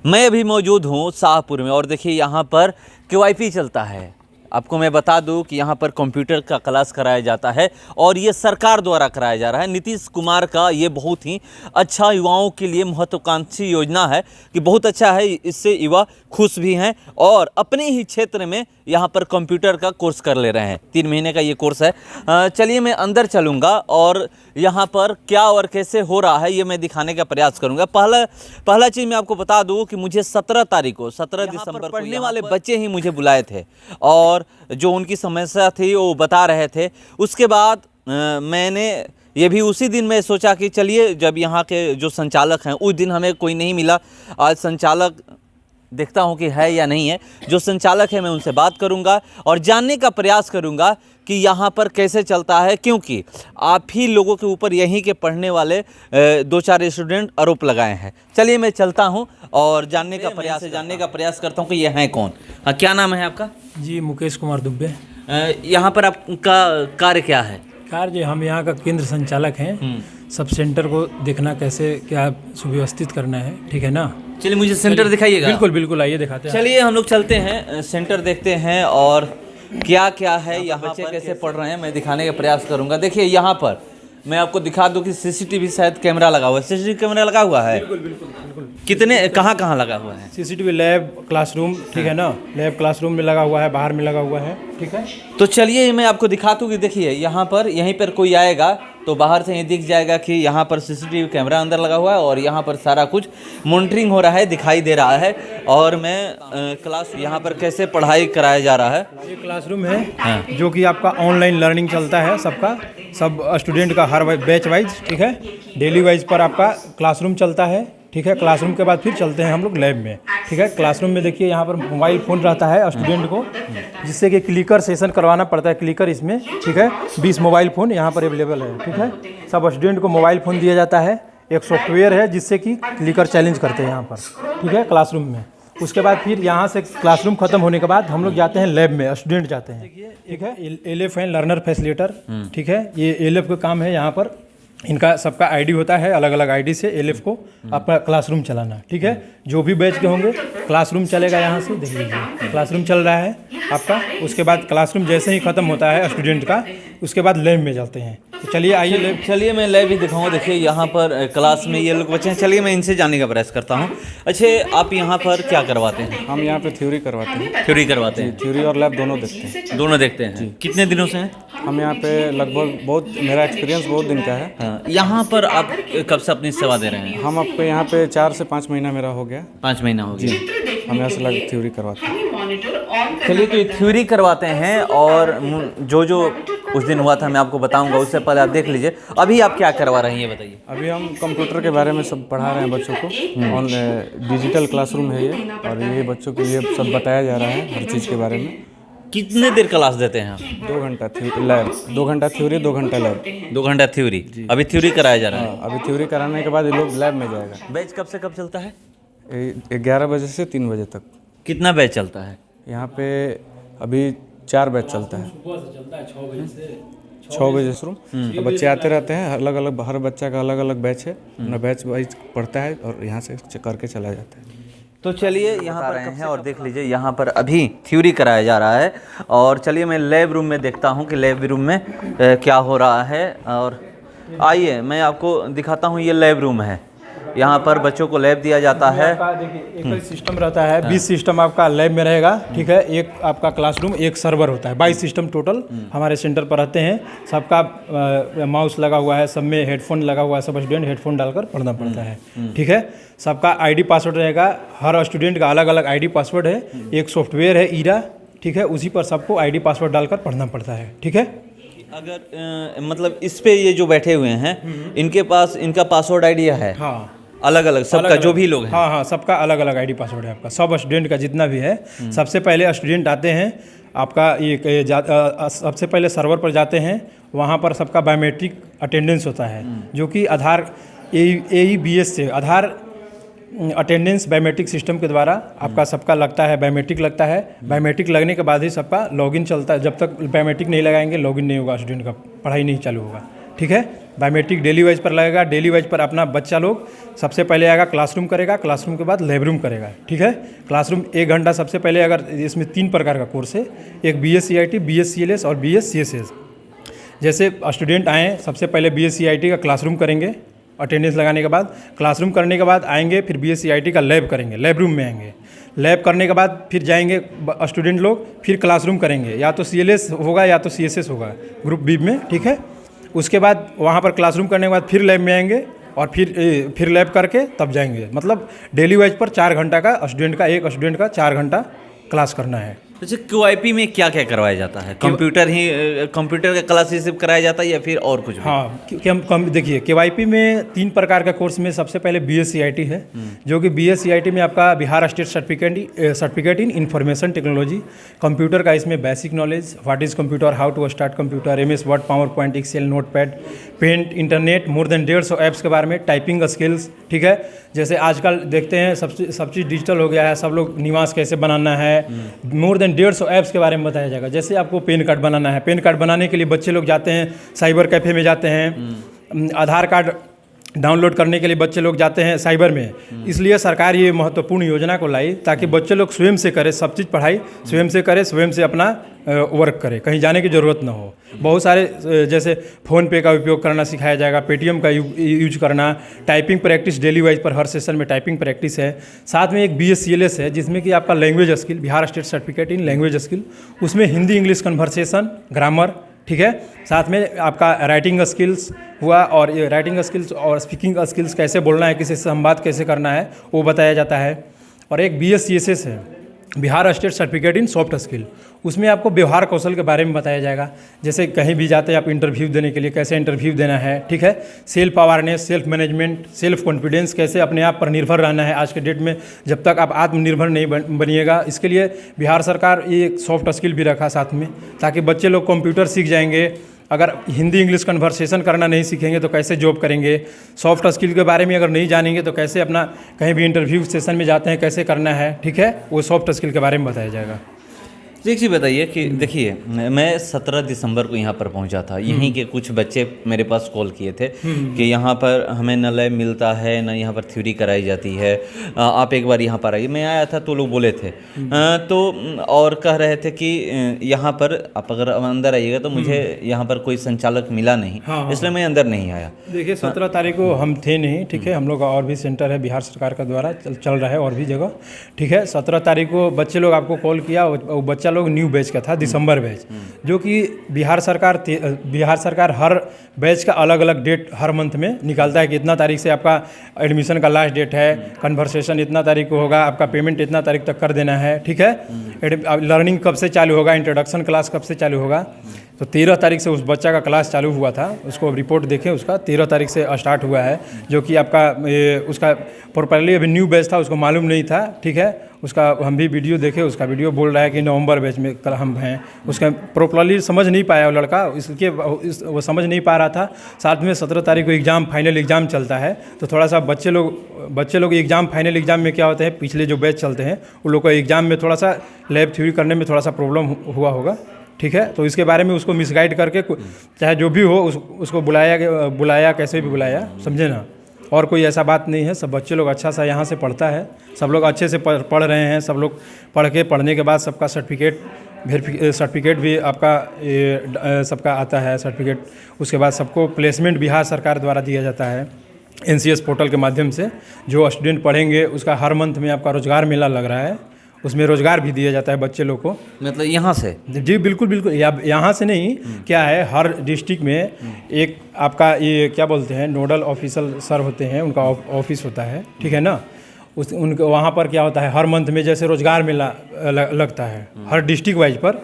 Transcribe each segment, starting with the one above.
मैं अभी मौजूद हूँ शाहपुर में और देखिए यहाँ पर केवाईपी चलता है। आपको मैं बता दूं कि यहाँ पर कंप्यूटर का क्लास कराया जाता है और ये सरकार द्वारा कराया जा रहा है। नीतीश कुमार का ये बहुत ही अच्छा युवाओं के लिए महत्वाकांक्षी योजना है कि बहुत अच्छा है, इससे युवा खुश भी हैं और अपने ही क्षेत्र में यहाँ पर कंप्यूटर का कोर्स कर ले रहे हैं। 3 महीने का ये कोर्स है। चलिए मैं अंदर चलूँगा और यहाँ पर क्या और कैसे हो रहा है ये मैं दिखाने का प्रयास करूँगा। पहला चीज़ मैं आपको बता दूँ कि मुझे 17 तारीख को 17 दिसंबर पढ़ने वाले बच्चे ही मुझे बुलाए थे और जो उनकी समस्या थी वो बता रहे थे। उसके बाद मैंने ये भी उसी दिन मैं सोचा कि चलिए, जब यहाँ के जो संचालक हैं उस दिन हमें कोई नहीं मिला, आज संचालक देखता हूँ कि है या नहीं है। जो संचालक है मैं उनसे बात करूँगा और जानने का प्रयास करूँगा कि यहाँ पर कैसे चलता है, क्योंकि आप ही लोगों के ऊपर यहीं के पढ़ने वाले 2-4 स्टूडेंट आरोप लगाए हैं। चलिए मैं चलता हूँ और जानने का प्रयास करता हूँ कि ये हैं कौन। हाँ, क्या नाम है आपका? जी, मुकेश कुमार दुबे। यहाँ पर आपका कार्य क्या है? कार्य, हम यहाँ का केंद्र संचालक हैं। सब सेंटर को देखना कैसे क्या सुव्यवस्थित करना है, ठीक है ना। चलिए मुझे सेंटर दिखाइएगा। बिल्कुल बिल्कुल, आइए दिखाते हैं। चलिए हम लोग चलते हैं, सेंटर देखते हैं और क्या क्या है यहाँ बच्चे कैसे पढ़ रहे हैं मैं दिखाने का प्रयास करूँगा। देखिए यहाँ पर मैं आपको दिखा दूँ कि सीसीटीवी शायद कैमरा लगा हुआ है। सीसीटीवी कैमरा लगा हुआ है? बिल्कुल बिल्कुल बिल्कुल। कितने कहाँ लगा हुआ है? सीसीटीवी लैब, क्लासरूम, ठीक है ना। लैब क्लासरूम में लगा हुआ है, बाहर में लगा हुआ है, ठीक है। तो चलिए मैं आपको दिखाता हूँ कि देखिए यहाँ पर यहीं पर कोई आएगा तो बाहर से ये दिख जाएगा कि यहाँ पर सीसीटीवी कैमरा अंदर लगा हुआ है और यहाँ पर सारा कुछ मॉनिटरिंग हो रहा है, दिखाई दे रहा है। और मैं क्लास यहाँ पर कैसे पढ़ाई कराया जा रहा है। ये क्लासरूम है जो कि आपका ऑनलाइन लर्निंग चलता है, सब स्टूडेंट का हर बैच वाइज, ठीक है। डेली वाइज पर आपका क्लासरूम चलता है, ठीक है। क्लासरूम के बाद फिर चलते हैं हम लोग लैब में, ठीक है। क्लासरूम में देखिए यहाँ पर मोबाइल फ़ोन रहता है स्टूडेंट को, जिससे कि क्लिकर सेशन करवाना पड़ता है, क्लिकर इसमें, ठीक है। 20 मोबाइल फ़ोन यहाँ पर अवेलेबल है, ठीक है। सब स्टूडेंट को मोबाइल फ़ोन दिया जाता है। एक सॉफ्टवेयर है जिससे कि क्लिकर चैलेंज करते हैं यहाँ पर, ठीक है, क्लासरूम में। उसके बाद फिर यहाँ से क्लासरूम खत्म होने के बाद हम लोग जाते हैं लैब में, स्टूडेंट जाते हैं, ठीक है। एलएफ है, लर्नर फैसिलिटेटर, ठीक है। ये एलएफ का काम है। यहाँ पर इनका सबका आईडी होता है, अलग अलग आईडी से एलएफ को आपका क्लासरूम चलाना, ठीक है। जो भी बैच के होंगे क्लासरूम चलेगा। यहाँ से देख लीजिए क्लासरूम चल रहा है आपका। उसके बाद क्लासरूम जैसे ही ख़त्म होता है स्टूडेंट का, उसके बाद लैब में जाते हैं। तो चलिए आइए लैब। चलिए मैं लैब ही दिखाऊँ। देखिए यहाँ पर क्लास में ये लोग बच्चे हैं। चलिए मैं इनसे जानने का प्रयास करता हूँ। अच्छा, आप यहाँ पर क्या करवाते हैं? हम यहाँ पे थ्योरी करवाते हैं। थ्योरी करवाते हैं? थ्योरी और लैब दोनों देखते हैं। दोनों देखते हैं। कितने दिनों से हैं? हम यहाँ पे लगभग मेरा एक्सपीरियंस बहुत दिन का है। हाँ, यहाँ पर आप कब से अपनी सेवा दे रहे हैं? हम आपको यहाँ पे 4 से 5 महीना मेरा हो गया। 5 महीना हो गया। हम यहाँ से लग थ्योरी करवाते हैं। चलिए, तो ये थ्योरी करवाते हैं और जो उस दिन हुआ था मैं आपको बताऊंगा, उससे पहले आप देख लीजिए। अभी आप क्या करवा रहे हैं ये बताइए। अभी हम कंप्यूटर के बारे में सब पढ़ा रहे हैं बच्चों को। और डिजिटल क्लासरूम है ये, और ये बच्चों के लिए सब बताया जा रहा है हर चीज़ के बारे में। कितने देर क्लास देते हैं आप? 2 घंटा लैब, 2 घंटा थ्योरी, 2 घंटा लैब। 2 घंटा थ्योरी। अभी थ्योरी कराया जा रहा है? अभी थ्योरी कराने के बाद ये लोग लैब में जाएगा। बैच कब से कब चलता है? 11 बजे से 3 बजे तक। कितना बैच चलता है? यहाँ पे अभी 4 बैच चलता है। 6 बजे शुरू। तो बच्चे आते रहते हैं, अलग अलग, हर बच्चा का अलग अलग बैच है, अपना बैच वाइज पढ़ता है और यहाँ से करके चला जाता है। तो चलिए यहाँ पर रहे हैं और देख लीजिए यहाँ पर अभी थ्योरी कराया जा रहा है। और चलिए मैं लैब रूम में देखता हूँ कि लैब रूम में क्या हो रहा है। और आइए मैं आपको दिखाता हूँ, ये लैब रूम है। यहाँ पर बच्चों को लैब दिया जाता है। देखिए एक सिस्टम रहता है, 20 सिस्टम आपका लैब में रहेगा, ठीक है। एक आपका क्लासरूम, एक सर्वर होता है। 22 सिस्टम टोटल हमारे सेंटर पर रहते हैं। सबका माउस लगा हुआ है, सब में हेडफोन लगा हुआ है। सब स्टूडेंट हेडफोन डालकर पढ़ना पड़ता है, ठीक है। सबका आईडी पासवर्ड रहेगा, हर स्टूडेंट का अलग अलग आईडी पासवर्ड है। एक सॉफ्टवेयर है ईरा, ठीक है, उसी पर सबको आईडी पासवर्ड डालकर पढ़ना पड़ता है, ठीक है। अगर मतलब इस पे ये जो बैठे हुए हैं इनके पास इनका पासवर्ड आइडिया है? हाँ, अलग अलग सबका, जो भी लोग हैं। हाँ, सबका अलग अलग आईडी पासवर्ड है आपका, सब स्टूडेंट का जितना भी है। सबसे पहले स्टूडेंट आते हैं आपका सबसे पहले सर्वर पर जाते हैं। वहाँ पर सबका बायोमेट्रिक अटेंडेंस होता है, जो कि आधार AEBS से आधार अटेंडेंस बायोमेट्रिक सिस्टम के द्वारा आपका सबका लगता है, बायोमेट्रिक लगता है। बायोमेट्रिक लगने के बाद ही सबका लॉगिन चलता है। जब तक बायोमेट्रिक नहीं लगाएंगे लॉगिन नहीं होगा, स्टूडेंट का पढ़ाई नहीं चालू होगा, ठीक है। बायोमेट्रिक डेली वाइज पर लगेगा। डेली वाइज पर अपना बच्चा लोग सबसे पहले आएगा, क्लासरूम करेगा, क्लासरूम के बाद लैब रूम करेगा, ठीक है। क्लासरूम 1 घंटा सबसे पहले, अगर इसमें 3 प्रकार का कोर्स है, एक BSc-IT, BSc-LS और BSc-SS। जैसे स्टूडेंट आएँ, सबसे पहले BSc-IT का क्लासरूम करेंगे, अटेंडेंस लगाने के बाद क्लासरूम करने के बाद आएंगे, फिर BSc-IT का लैब करेंगे, लैब रूम में आएंगे। लैब करने के बाद फिर जाएंगे स्टूडेंट लोग, फिर क्लासरूम करेंगे, या तो CLS होगा या तो CSS होगा ग्रुप बी में, ठीक है। उसके बाद वहाँ पर क्लासरूम करने के बाद फिर लैब में आएंगे और फिर लैब करके तब जाएंगे। मतलब डेली वाइज पर 4 घंटा का एक स्टूडेंट का 4 घंटा क्लास करना है। अच्छा, QIP में क्या क्या करवाया जाता है? कंप्यूटर का क्लासेस सिर्फ कराया जाता है या फिर और कुछ भी? हाँ, कि हम देखिए QIP में 3 प्रकार का कोर्स में सबसे पहले BSc-IT है, जो कि BSc-IT में आपका Bihar state certificate in information technology, computer का इसमें basic knowledge, what is computer, how to start computer, MS Word, PowerPoint, Excel, Notepad, Paint, internet, more than 150 apps के बारे में, टाइपिंग स्किल्स, ठीक है। जैसे आजकल देखते हैं सब चीज़ डिजिटल हो गया है, सब लोग निवास कैसे बनाना है, मोर देन 150 ऐप्स के बारे में बताया जाएगा। जैसे आपको पैन कार्ड बनाना है, पैन कार्ड बनाने के लिए बच्चे लोग जाते हैं, साइबर कैफ़े में जाते हैं। आधार कार्ड डाउनलोड करने के लिए बच्चे लोग जाते हैं साइबर में। इसलिए सरकार ये महत्वपूर्ण योजना को लाई ताकि बच्चे लोग स्वयं से करें, सब चीज़ पढ़ाई स्वयं से करें, स्वयं से अपना वर्क करें, कहीं जाने की ज़रूरत ना हो। बहुत सारे जैसे फ़ोनपे का उपयोग करना सिखाया जाएगा, पेटीएम का यूज करना, टाइपिंग प्रैक्टिस डेली वाइज पर हर सेशन में टाइपिंग प्रैक्टिस है। साथ में एक BSc-LS है जिसमें कि आपका language skill, Bihar state certificate in language skill, उसमें हिंदी इंग्लिश कन्वर्सेशन, ग्रामर, ठीक है। साथ में आपका राइटिंग स्किल्स हुआ, और ये राइटिंग स्किल्स और स्पीकिंग स्किल्स, कैसे बोलना है, किसी से संवाद कैसे करना है, वो बताया जाता है। और एक BSc-SS है, बिहार स्टेट सर्टिफिकेट इन सॉफ्ट स्किल, उसमें आपको व्यवहार कौशल के बारे में बताया जाएगा। जैसे कहीं भी जाते हैं आप इंटरव्यू देने के लिए, कैसे इंटरव्यू देना है, ठीक है। Self awareness, self management, self confidence, कैसे अपने आप पर निर्भर रहना है आज के डेट में, जब तक आप आत्मनिर्भर नहीं बनिएगा। इसके लिए बिहार सरकार ये सॉफ्ट स्किल भी रखा साथ में, ताकि बच्चे लोग कंप्यूटर सीख जाएंगे। अगर हिंदी इंग्लिश कन्वर्सेशन करना नहीं सीखेंगे तो कैसे जॉब करेंगे, सॉफ्ट स्किल के बारे में अगर नहीं जानेंगे तो कैसे अपना कहीं भी इंटरव्यू सेशन में जाते हैं कैसे करना है, ठीक है, वो सॉफ्ट स्किल के बारे में बताया जाएगा। एक चीज़ बताइए कि देखिए, मैं 17 दिसंबर को यहाँ पर पहुँचा था। यहीं के कुछ बच्चे मेरे पास कॉल किए थे कि यहाँ पर हमें न लैब मिलता है, न यहाँ पर थ्योरी कराई जाती है, आप एक बार यहाँ पर आइए। मैं आया था तो लोग बोले थे तो, और कह रहे थे कि यहाँ पर आप अगर अंदर आइएगा तो मुझे यहाँ पर कोई संचालक मिला नहीं, इसलिए मैं अंदर नहीं आया। देखिए 17 तारीख को हम थे नहीं, ठीक है। हम लोग का और भी सेंटर है बिहार सरकार का द्वारा चल रहा है और भी जगह, ठीक है। 17 तारीख को बच्चे लोग आपको कॉल किया, वो बच्चा लोग न्यू बैच का था, दिसंबर बैच, जो कि बिहार सरकार हर बैच का अलग अलग डेट हर मंथ में निकालता है कि इतना तारीख से आपका एडमिशन का लास्ट डेट है, कन्वर्सेशन इतना तारीख को होगा, आपका पेमेंट इतना तारीख तक कर देना है, ठीक है। लर्निंग कब से चालू होगा, इंट्रोडक्शन क्लास कब से चालू होगा। तो 13 तारीख से उस बच्चा का क्लास चालू हुआ था, उसको रिपोर्ट देखें, उसका 13 तारीख से स्टार्ट हुआ है, जो कि आपका उसका प्रॉपरली अभी न्यू बैच था, उसको मालूम नहीं था, ठीक है। उसका हम भी वीडियो देखे, उसका वीडियो बोल रहा है कि नवंबर बैच में कल हम हैं। उसका प्रॉपरली समझ नहीं पाया वो लड़का, इसके वो समझ नहीं पा रहा था। साथ में 17 तारीख को एग्ज़ाम, फाइनल एग्ज़ाम चलता है, तो थोड़ा सा बच्चे लोग एग्ज़ाम, फाइनल एग्ज़ाम में क्या होते हैं, पिछले जो बैच चलते हैं उन लोग को एग्ज़ाम में थोड़ा सा लैब थ्योरी करने में थोड़ा सा प्रॉब्लम हुआ होगा, ठीक है। तो इसके बारे में उसको मिसगाइड करके, चाहे जो भी हो, उसको बुलाया कैसे भी बुलाया, समझे ना। और कोई ऐसा बात नहीं है, सब बच्चे लोग अच्छा सा यहाँ से पढ़ता है, सब लोग अच्छे से पढ़ रहे हैं। सब लोग पढ़ने के बाद सबका सर्टिफिकेट भी आपका सबका आता है सर्टिफिकेट। उसके बाद सबको प्लेसमेंट बिहार सरकार द्वारा दिया जाता है NCS पोर्टल के माध्यम से। जो स्टूडेंट पढ़ेंगे उसका हर मंथ में आपका रोजगार मेला लग रहा है, उसमें रोजगार भी दिया जाता है बच्चे लोग को। मतलब यहाँ से? जी बिल्कुल, यहाँ से नहीं, क्या है, हर डिस्ट्रिक्ट में एक आपका ये क्या बोलते हैं, नोडल ऑफिसर सर होते हैं, उनका ऑफिस होता है, ठीक है ना। उनके वहाँ पर क्या होता है, हर मंथ में जैसे रोजगार मेला लगता है हर डिस्ट्रिक्ट वाइज पर।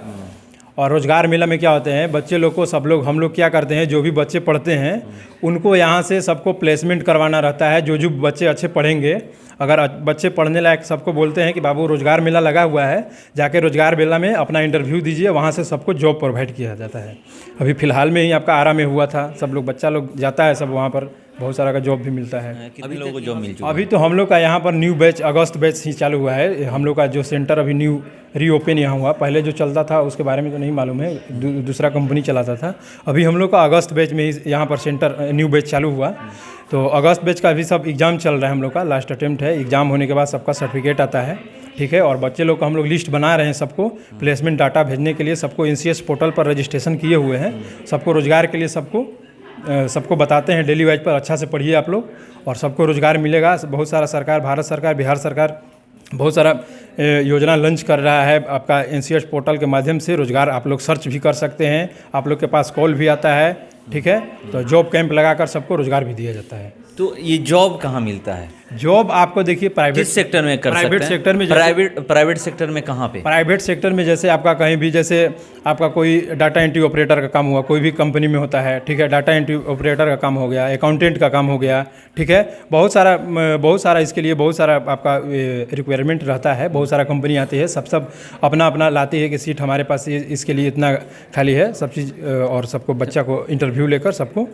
और रोजगार मेला में क्या होते हैं, बच्चे लोग को हम लोग क्या करते हैं, जो भी बच्चे पढ़ते हैं उनको यहाँ से सबको प्लेसमेंट करवाना रहता है। जो बच्चे अच्छे पढ़ेंगे, अगर बच्चे पढ़ने लायक, सबको बोलते हैं कि बाबू रोजगार मेला लगा हुआ है, जाके रोजगार मेला में अपना इंटरव्यू दीजिए, वहाँ से सबको जॉब प्रोवाइड किया जाता है। अभी फ़िलहाल में ही आपका आरा में हुआ था, सब लोग बच्चा लोग जाता है सब वहाँ पर बहुत सारा का जॉब भी मिलता है। कितने लोगों को जॉब मिल चुका अभी तो हम लोग का यहाँ पर न्यू बैच अगस्त बैच ही चालू हुआ है। हम लोग का जो सेंटर अभी न्यू रीओपन यहाँ हुआ, पहले जो चलता था उसके बारे में तो नहीं मालूम है, दूसरा कंपनी चलाता था। अभी हम लोग का अगस्त बैच में ही यहाँ पर सेंटर न्यू बैच चालू हुआ। तो अगस्त बैच का भी सब एग्ज़ाम चल रहा है हम लोग का, लास्ट अटेम्प्ट है। एग्ज़ाम होने के बाद सबका सर्टिफिकेट आता है, ठीक है। और बच्चे लोग का हम लोग लिस्ट बना रहे हैं, सबको प्लेसमेंट डाटा भेजने के लिए। सबको NCS पोर्टल पर रजिस्ट्रेशन किए हुए हैं, सबको रोज़गार के लिए सबको बताते हैं डेली वाइज पर अच्छा से पढ़िए आप लोग और सबको रोज़गार मिलेगा। बहुत सारा सरकार, भारत सरकार, बिहार सरकार बहुत सारा योजना लॉन्च कर रहा है। आपका NCS पोर्टल के माध्यम से रोज़गार आप लोग सर्च भी कर सकते हैं, आप लोग के पास कॉल भी आता है, ठीक है। तो जॉब कैंप लगाकर सबको रोज़गार भी दिया जाता है। तो ये जॉब कहाँ मिलता है? जॉब आपको देखिए प्राइवेट किस सेक्टर में कर सकते हैं? प्राइवेट सेक्टर में, प्राइवेट सेक्टर में कहाँ पे? प्राइवेट सेक्टर में जैसे आपका कहीं भी, जैसे आपका कोई डाटा एंट्री ऑपरेटर का काम हुआ, कोई भी कंपनी में होता है, ठीक है। डाटा एंट्री ऑपरेटर का काम हो गया, अकाउंटेंट का काम हो गया, ठीक है। बहुत सारा इसके लिए बहुत सारा आपका रिक्वायरमेंट रहता है। बहुत सारा कंपनी आती है, सब अपना अपना लाती है कि सीट हमारे पास इसके लिए इतना खाली है, सब चीज़। और सबको बच्चा को इंटरव्यू लेकर सबको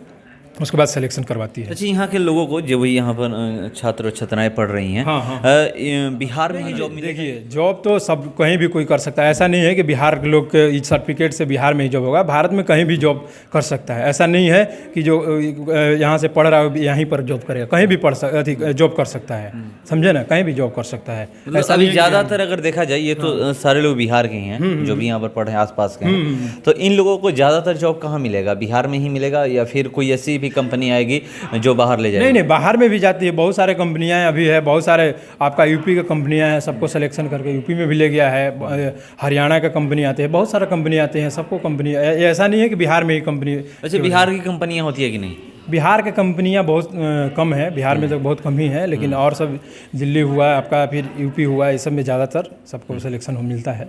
उसके बाद सिलेक्शन करवाती है। अच्छा, यहाँ के लोगों को जो भी यहाँ पर छात्र और छात्राएं पढ़ रही हैं, हाँ। बिहार में ही जॉब मिलेगी? देखिए, जॉब तो सब कहीं भी कोई कर सकता है। ऐसा नहीं है कि बिहार के लोग के सर्टिफिकेट से बिहार में ही जॉब होगा। भारत में कहीं भी जॉब कर सकता है। ऐसा नहीं है कि जो यहाँ से पढ़ रहा है यहीं पर जॉब करेगा, कहीं भी जॉब कर सकता है, समझे ना, कहीं भी जॉब कर सकता है। ऐसा अभी ज़्यादातर अगर देखा जाए, ये तो सारे लोग बिहार के ही हैं जो भी यहाँ पर पढ़े, आसपास के हैं। तो इन लोगों को ज़्यादातर जॉब कहाँ मिलेगा? बिहार में ही मिलेगा या फिर कोई ऐसी भी कंपनी आएगी जो बाहर ले जाएगी? नहीं, बाहर में भी जाती है। बहुत सारे कंपनियां अभी है, बहुत सारे आपका यूपी का कंपनियां हैं, सबको सिलेक्शन करके यूपी में भी ले गया है। हरियाणा का कंपनी आते हैं, बहुत सारा कंपनी आते हैं, सबको कंपनी। ऐसा नहीं है कि बिहार में ही कंपनी। अच्छा, बिहार की कंपनियां होती है कि नहीं? बिहार के कंपनियां बहुत कम है, बिहार में तो बहुत कम ही है। लेकिन और सब दिल्ली हुआ आपका, फिर यूपी हुआ, इस सब में ज़्यादातर सबको सिलेक्शन मिलता है।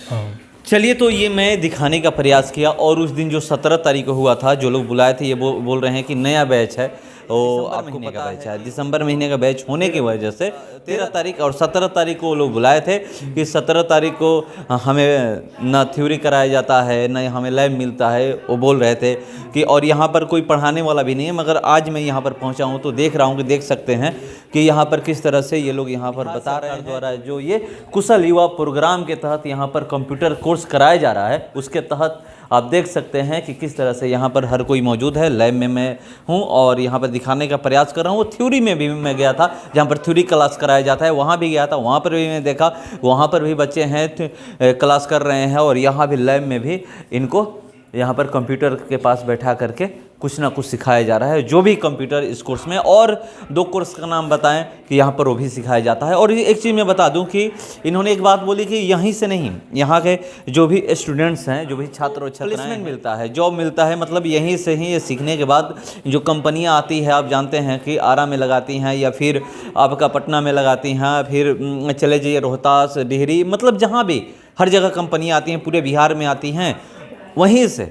हाँ, चलिए, तो ये मैं दिखाने का प्रयास किया। और उस दिन जो 17 तारीख को हुआ था, जो लोग बुलाए थे, ये बोल रहे हैं कि नया बैच है। तो आपको पता है दिसंबर महीने का बैच होने की वजह से 13 तारीख और 17 तारीख को लोग बुलाए थे कि 17 तारीख को हमें ना थ्योरी कराया जाता है, ना हमें लैब मिलता है। वो बोल रहे थे कि और यहाँ पर कोई पढ़ाने वाला भी नहीं है। मगर आज मैं यहाँ पर पहुँचा हूँ तो देख रहा हूँ कि देख सकते हैं कि यहाँ पर किस तरह से ये लोग यहाँ पर बता रहे हैं द्वारा जो ये कुशल युवा प्रोग्राम के तहत यहाँ पर कंप्यूटर कोर्स कराया जा रहा है, उसके तहत आप देख सकते हैं कि किस तरह से यहाँ पर हर कोई मौजूद है। लैब में मैं हूँ और यहाँ पर दिखाने का प्रयास कर रहा हूँ। वो थ्योरी में भी मैं गया था, जहाँ पर थ्योरी क्लास कराया जाता है, वहाँ भी गया था। वहाँ पर भी मैं देखा, वहाँ पर भी बच्चे हैं क्लास कर रहे हैं। और यहाँ भी लैब में भी इनको यहाँ पर कंप्यूटर के पास बैठा करके कुछ ना कुछ सिखाया जा रहा है, जो भी कंप्यूटर इस कोर्स में। और 2 कोर्स का नाम बताएं कि यहाँ पर वो भी सिखाया जाता है। और एक चीज़ मैं बता दूं कि इन्होंने एक बात बोली कि यहीं से नहीं, यहाँ के जो भी स्टूडेंट्स हैं, जो भी छात्र और छात्राएं, प्लेसमेंट मिलता है, जॉब मिलता है। मतलब यहीं से ही ये सीखने के बाद जो कंपनियाँ आती है, आप जानते हैं कि आरा में लगाती हैं या फिर आपका पटना में लगाती हैं, फिर चले जाइए रोहतास, डिहरी, मतलब जहाँ भी हर जगह कंपनियाँ आती हैं, पूरे बिहार में आती हैं। वहीं से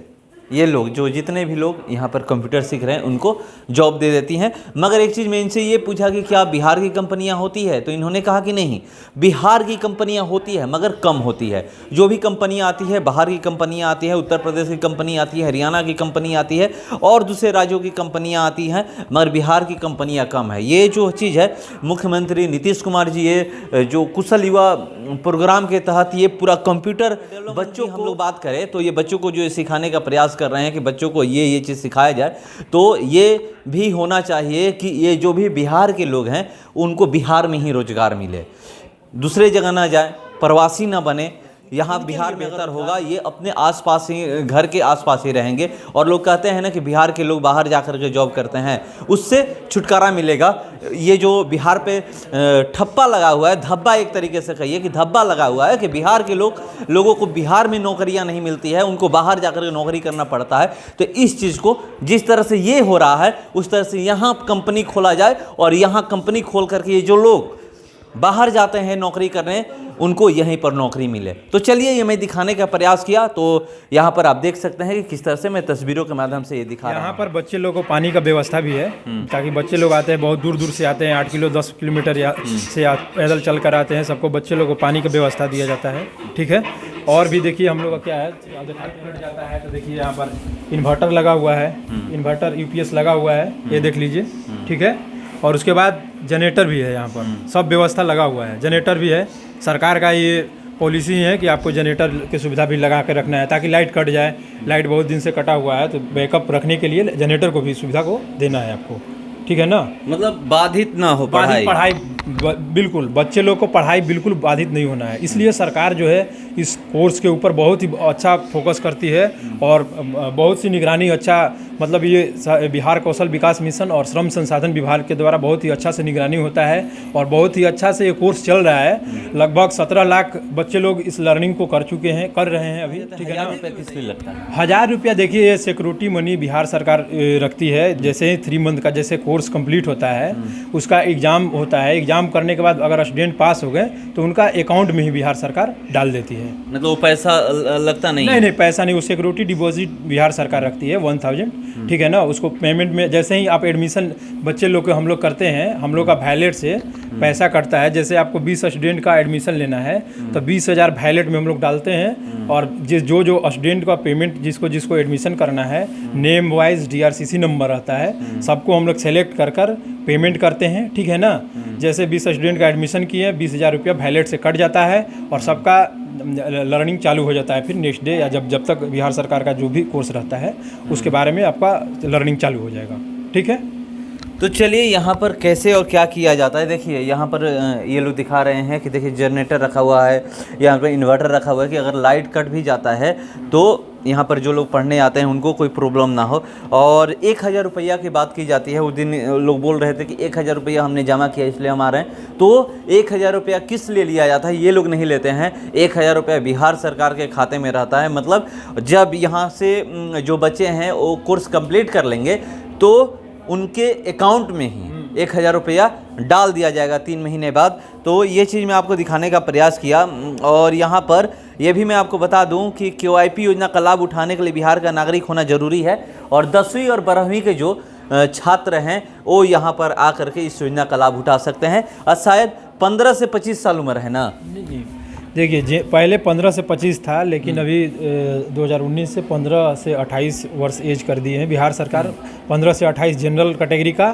ये लोग, जो जितने भी लोग यहाँ पर कंप्यूटर सीख रहे हैं, उनको जॉब दे देती हैं। मगर एक चीज़ मैं इनसे ये पूछा कि क्या बिहार की कंपनियाँ होती है, तो इन्होंने कहा कि नहीं, बिहार की कंपनियाँ होती है मगर कम होती है। जो भी कंपनियाँ आती है, बाहर की कंपनियाँ आती है, उत्तर प्रदेश की कंपनी आती है, हरियाणा की कंपनी आती है और दूसरे राज्यों की कंपनियाँ आती हैं, मगर बिहार की कंपनियाँ कम है। ये जो चीज़ है, मुख्यमंत्री नीतीश कुमार जी ये जो कुशल युवा प्रोग्राम के तहत ये पूरा कंप्यूटर बच्चों को, हम लोग बात करें तो ये बच्चों को जो सिखाने का प्रयास कर रहे हैं कि बच्चों को ये चीज़ सिखाया जाए, तो ये भी होना चाहिए कि ये जो भी बिहार के लोग हैं उनको बिहार में ही रोजगार मिले, दूसरे जगह ना जाए, प्रवासी ना बने। यहाँ बिहार में बेहतर होगा, ये अपने आसपास ही, घर के आसपास ही रहेंगे। और लोग कहते हैं ना कि बिहार के लोग बाहर जाकर के जॉब करते हैं, उससे छुटकारा मिलेगा। ये जो बिहार पे ठप्पा लगा हुआ है, धब्बा एक तरीके से कहिए कि धब्बा लगा हुआ है कि बिहार के लोगों को बिहार में नौकरियां नहीं मिलती है, उनको बाहर जाकर के नौकरी करना पड़ता है। तो इस चीज़ को जिस तरह से ये हो रहा है, उस तरह से यहाँ कंपनी खोला जाए और यहाँ कंपनी खोल करके ये जो लोग बाहर जाते हैं नौकरी करने, उनको यहीं पर नौकरी मिले। तो चलिए, ये मैं दिखाने का प्रयास किया। तो यहाँ पर आप देख सकते हैं कि किस तरह से मैं तस्वीरों के माध्यम से ये दिखा रहा हूँ। यहाँ पर बच्चे लोगों को पानी का व्यवस्था भी है, ताकि बच्चे लोग आते हैं, बहुत दूर दूर से आते हैं, 8 किलो 10 किलोमीटर से पैदल चल कर आते हैं। सबको बच्चे लोगों को पानी का व्यवस्था दिया जाता है, ठीक है। और भी देखिए हम लोग का क्या है, अगर लाइट कट जाता है तो देखिए यहाँ पर इन्वर्टर लगा हुआ है, इन्वर्टर यूपीएस लगा हुआ है, ये देख लीजिए, ठीक है। और उसके बाद जनरेटर भी है यहाँ पर, सब व्यवस्था लगा हुआ है, जनरेटर भी है। सरकार का ये पॉलिसी है कि आपको जनरेटर की सुविधा भी लगा के रखना है, ताकि लाइट कट जाए, लाइट बहुत दिन से कटा हुआ है तो बैकअप रखने के लिए जनरेटर को भी सुविधा को देना है आपको, ठीक है ना। मतलब बाधित ना हो पढ़ाई बिल्कुल, बच्चे लोग को पढ़ाई बिल्कुल बाधित नहीं होना है, इसलिए सरकार जो है इस कोर्स के ऊपर बहुत ही अच्छा फोकस करती है और बहुत सी निगरानी, अच्छा मतलब ये बिहार कौशल विकास मिशन और श्रम संसाधन विभाग के द्वारा बहुत ही अच्छा से निगरानी होता है और बहुत ही अच्छा से ये कोर्स चल रहा है। लगभग 17 लाख बच्चे लोग इस लर्निंग को कर चुके हैं, कर रहे हैं अभी, ठीक है ना। किस लिए लगता है? 1000 रुपया देखिए, ये सिक्योरिटी मनी बिहार सरकार रखती है। जैसे ही 3 मंथ का जैसे कोर्स कंप्लीट होता है, उसका एग्ज़ाम होता है, एग्ज़ाम करने के बाद अगर स्टूडेंट पास हो गए तो उनका अकाउंट में ही बिहार सरकार डाल देती है। मतलब वो पैसा लगता नहीं? नहीं, पैसा नहीं, वो सिक्योरिटी डिपॉजिट बिहार सरकार रखती है 1000, ठीक है ना। उसको पेमेंट में जैसे ही आप एडमिशन बच्चे लोग के हम लोग करते हैं, हम लोग का वैलेट से पैसा कटता है। जैसे आपको 20 स्टूडेंट का एडमिशन लेना है तो 20,000 वैलेट में हम लोग डालते हैं और जो स्टूडेंट का पेमेंट जिसको एडमिशन करना है, नेम वाइज DRCC नंबर रहता है, सबको हम लोग सेलेक्ट कर पेमेंट करते हैं, ठीक है ना। जैसे 20 स्टूडेंट का एडमिशन किए, 20,000 रुपया वैलेट से कट जाता है और सबका लर्निंग चालू हो जाता है। फिर नेक्स्ट डे या जब तक बिहार सरकार का जो भी कोर्स रहता है उसके बारे में आपका लर्निंग चालू हो जाएगा, ठीक है। तो चलिए यहाँ पर कैसे और क्या किया जाता है। देखिए यहाँ पर ये लोग दिखा रहे हैं कि देखिए जनरेटर रखा हुआ है, यहाँ पर इन्वर्टर रखा हुआ है कि अगर लाइट कट भी जाता है तो यहाँ पर जो लोग पढ़ने आते हैं उनको कोई प्रॉब्लम ना हो। और 1000 रुपया की बात की जाती है। उस दिन लोग बोल रहे थे कि 1000 रुपया हमने जमा किया इसलिए हम आ रहे हैं। तो 1000 रुपया किस लिए लिया जाता है ये लोग नहीं लेते हैं। 1000 रुपया बिहार सरकार के खाते में रहता है। मतलब जब यहाँ से जो बच्चे हैं वो कोर्स कंप्लीट कर लेंगे तो उनके अकाउंट में ही 1000 रुपया डाल दिया जाएगा 3 महीने बाद। तो ये चीज़ मैं आपको दिखाने का प्रयास किया। और यहाँ पर ये भी मैं आपको बता दूं कि QIP योजना का लाभ उठाने के लिए बिहार का नागरिक होना ज़रूरी है और 10वीं और 12वीं के जो छात्र हैं वो यहाँ पर आकर के इस योजना का लाभ उठा सकते हैं। और शायद 15 से 25 साल उम्र है ना। देखिए पहले 15 से 25 था, लेकिन अभी 2019 से 15 से 28 वर्ष एज कर दिए हैं बिहार सरकार। 15 से 28 जनरल कैटेगरी का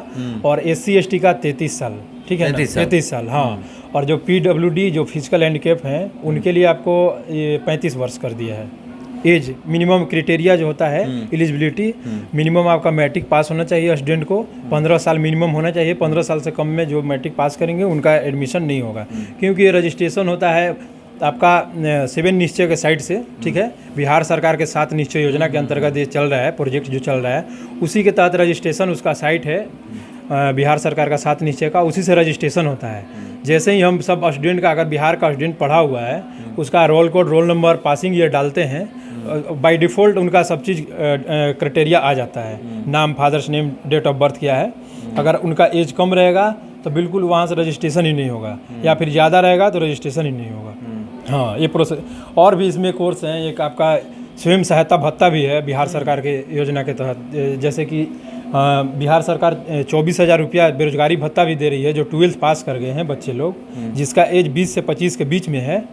और SC ST का 33 साल, ठीक है ना, 33 साल, हाँ। और जो PWD जो फिजिकल हैंडीकैप हैं उनके लिए आपको ये 35 वर्ष कर दिया है एज। मिनिमम क्राइटेरिया जो होता है एलिजिबिलिटी, मिनिमम आपका मैट्रिक पास होना चाहिए स्टूडेंट को, 15 साल मिनिमम होना चाहिए। 15 साल से कम में जो मैट्रिक पास करेंगे उनका एडमिशन नहीं होगा, क्योंकि ये रजिस्ट्रेशन होता है आपका 7 निश्चय के साइड से, ठीक है। बिहार सरकार के 7 निश्चय योजना के अंतर्गत ये चल रहा है, प्रोजेक्ट जो चल रहा है उसी के तहत रजिस्ट्रेशन, उसका साइट है बिहार सरकार का 7 निश्चय का, उसी से रजिस्ट्रेशन होता है। जैसे ही हम सब स्टूडेंट का, अगर बिहार का स्टूडेंट पढ़ा हुआ है, उसका roll code, roll number, passing year डालते हैं, बाय डिफ़ॉल्ट उनका सब चीज़ क्राइटेरिया आ जाता है। नाम, father's name, date of birth क्या है। अगर उनका एज कम रहेगा तो बिल्कुल वहाँ से रजिस्ट्रेशन ही नहीं होगा, या फिर ज़्यादा रहेगा तो रजिस्ट्रेशन ही नहीं होगा। हाँ, ये प्रोसेस। और भी इसमें कोर्स हैं। एक आपका स्वयं सहायता भत्ता भी है बिहार सरकार के योजना के तहत। जैसे कि बिहार सरकार 24,000 रुपया बेरोजगारी भत्ता भी दे रही है जो 12th पास कर गए हैं बच्चे लोग, जिसका एज 20 से 25 के बीच में है।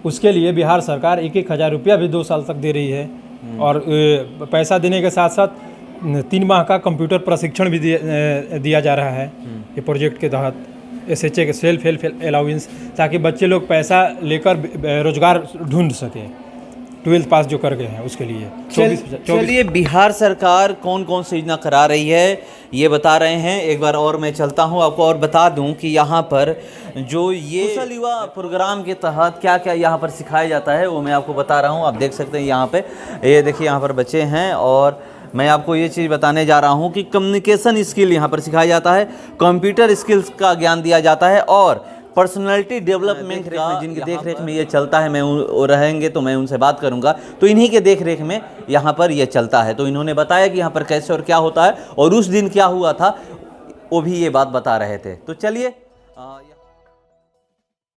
उसके लिए बिहार सरकार 1,000 रुपया भी 2 साल तक दे रही है। और पैसा देने के साथ साथ 3 माह का कंप्यूटर प्रशिक्षण भी दिया जा रहा है ये प्रोजेक्ट के तहत, SHA के सेल्फ हेल्प अलाउंस, ताकि बच्चे लोग पैसा लेकर रोजगार ढूंढ सकें 12th पास जो कर गए हैं उसके लिए। चलिए बिहार सरकार कौन कौन सी योजना करा रही है ये बता रहे हैं। एक बार और मैं चलता हूं, आपको और बता दूं कि यहाँ पर जो ये कौशल युवा प्रोग्राम के तहत क्या क्या यहाँ पर सिखाया जाता है वो मैं आपको बता रहा हूँ। आप देख सकते हैं यहाँ पे, ये देखिए यहाँ पर बच्चे हैं और मैं आपको ये चीज़ बताने जा रहा हूँ कि कम्युनिकेशन स्किल यहाँ पर सिखाया जाता है, कंप्यूटर स्किल्स का ज्ञान दिया जाता है और पर्सनालिटी डेवलपमेंट का जिनकी देख रेख में ये चलता है, मैं रहेंगे तो मैं उनसे बात करूंगा। तो इन्हीं के देख रेख में यहाँ पर ये चलता है। तो इन्होंने बताया कि यहाँ पर कैसे और क्या होता है और उस दिन क्या हुआ था वो भी ये बात बता रहे थे। तो चलिए